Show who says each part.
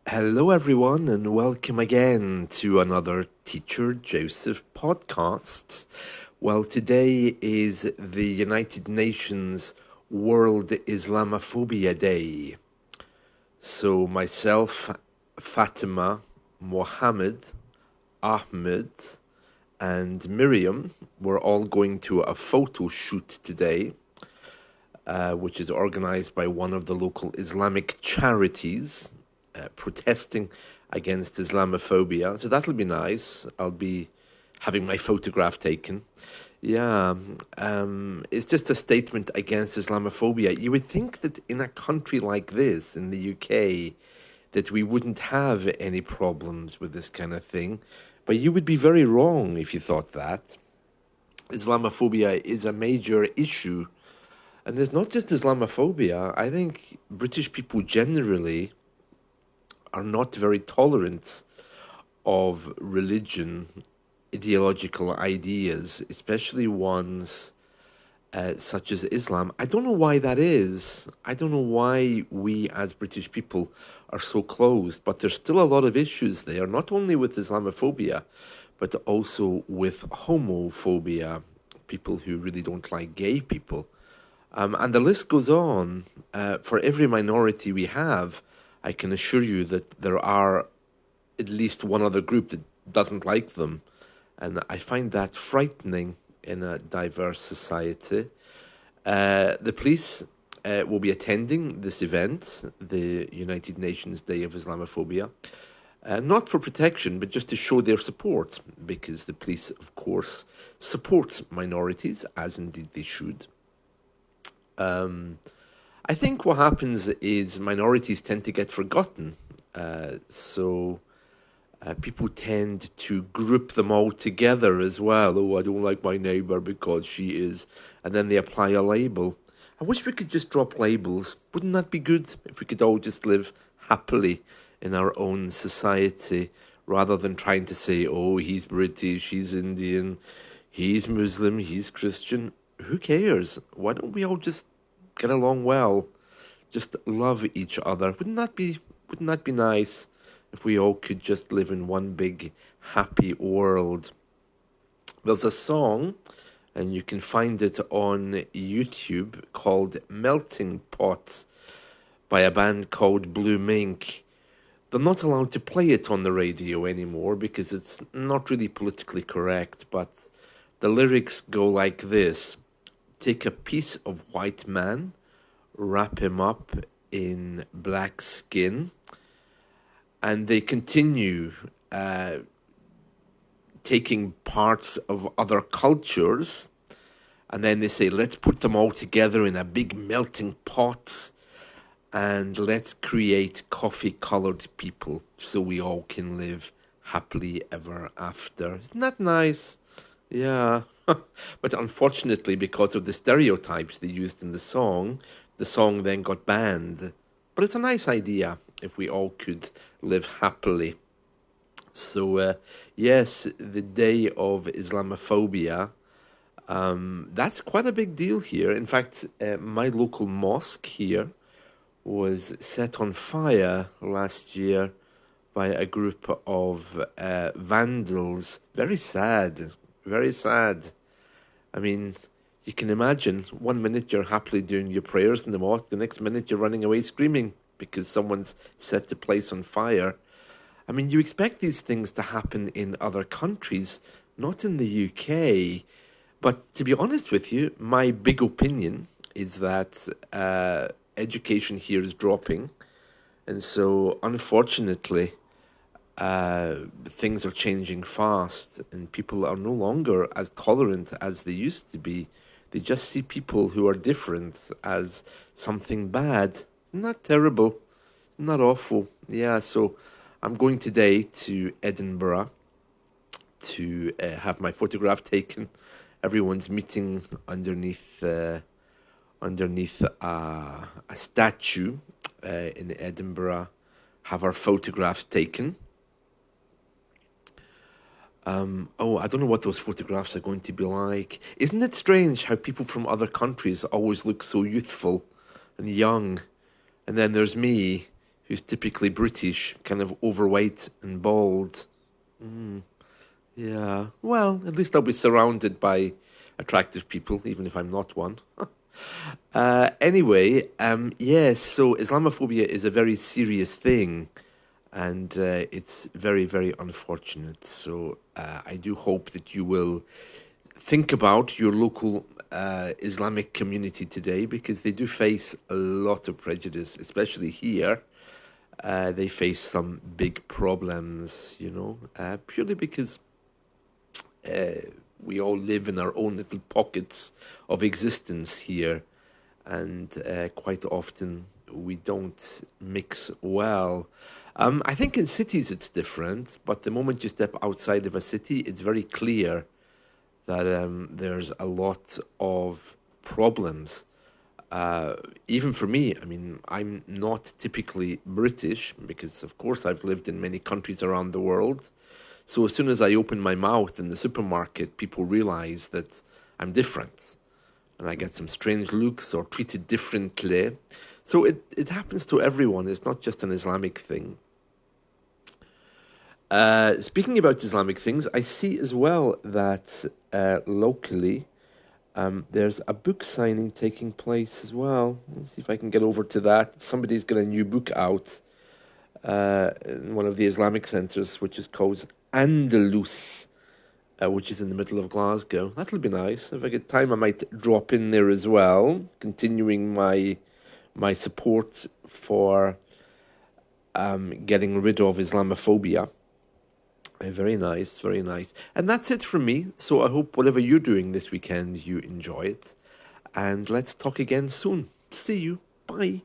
Speaker 1: Hello, everyone, and welcome again to another Teacher Joseph podcast. Well, today is the United Nations World Islamophobia Day. So, myself, Fatima, Mohammed, Ahmed, and Miriam were all going to a photo shoot today, which is organized by one of the local Islamic charities protesting against Islamophobia. So that'll be nice. I'll be having my photograph taken. Yeah, it's just a statement against Islamophobia. You would think that in a country like this, in the UK, that we wouldn't have any problems with this kind of thing. But you would be very wrong if you thought that. Islamophobia is a major issue. And it's not just Islamophobia. I think British people generally are not very tolerant of religion, ideological ideas, especially ones such as Islam. I don't know why that is. I don't know why we as British people are so closed, but there's still a lot of issues there, not only with Islamophobia, but also with homophobia, people who really don't like gay people. And the list goes on. For every minority we have, I can assure you that there are at least one other group that doesn't like them. And I find that frightening in a diverse society. The police will be attending this event, the United Nations Day of Islamophobia, not for protection, but just to show their support, because the police, of course, support minorities, as indeed they should. I think what happens is minorities tend to get forgotten. So people tend to group them all together as well. Oh, I don't like my neighbour because she is. And then they apply a label. I wish we could just drop labels. Wouldn't that be good if we could all just live happily in our own society rather than trying to say, oh, he's British, he's Indian, he's Muslim, he's Christian. Who cares? Why don't we all just get along well? Just love each other. Wouldn't that be nice if we all could just live in one big happy world? There's a song, and you can find it on YouTube, called Melting Pot by a band called Blue Mink. They're not allowed to play it on the radio anymore because it's not really politically correct, but the lyrics go like this: take a piece of white man, wrap him up in black skin, and they continue taking parts of other cultures, and then they say, let's put them all together in a big melting pot, and let's create coffee-colored people so we all can live happily ever after. Isn't that nice? Yeah. But unfortunately, because of the stereotypes they used in the song then got banned. But it's a nice idea if we all could live happily. So, yes, the day of Islamophobia, that's quite a big deal here. In fact, my local mosque here was set on fire last year by a group of vandals. Very sad, very sad. I mean, you can imagine, one minute you're happily doing your prayers in the mosque, the next minute you're running away screaming because someone's set the place on fire. I mean, you expect these things to happen in other countries, not in the UK. But to be honest with you, my big opinion is that education here is dropping. And so, unfortunately, things are changing fast, and people are no longer as tolerant as they used to be. They just see people who are different as something bad. Isn't that terrible? Isn't that awful? Yeah, so I'm going today to Edinburgh to have my photograph taken. Everyone's meeting underneath a statue in Edinburgh, have our photographs taken. I don't know what those photographs are going to be like. Isn't it strange how people from other countries always look so youthful and young? And then there's me, who's typically British, kind of overweight and bald. Yeah, well, at least I'll be surrounded by attractive people, even if I'm not one. Anyway, yes, so Islamophobia is a very serious thing, and it's very, very unfortunate. So I do hope that you will think about your local Islamic community today, because they do face a lot of prejudice, especially here. They face some big problems, purely because we all live in our own little pockets of existence here, and quite often we don't mix well. I think in cities it's different, but the moment you step outside of a city, it's very clear that there's a lot of problems. Even for me, I mean, I'm not typically British because, of course, I've lived in many countries around the world. So as soon as I open my mouth in the supermarket, people realize that I'm different, and I get some strange looks or treated differently. So it happens to everyone. It's not just an Islamic thing. Speaking about Islamic things, I see as well that locally there's a book signing taking place as well. Let's see if I can get over to that. Somebody's got a new book out in one of the Islamic centres, which is called Andalus, which is in the middle of Glasgow. That'll be nice. If I get time, I might drop in there as well, continuing my support for getting rid of Islamophobia. Very nice, very nice. And that's it from me. So I hope whatever you're doing this weekend, you enjoy it. And let's talk again soon. See you. Bye.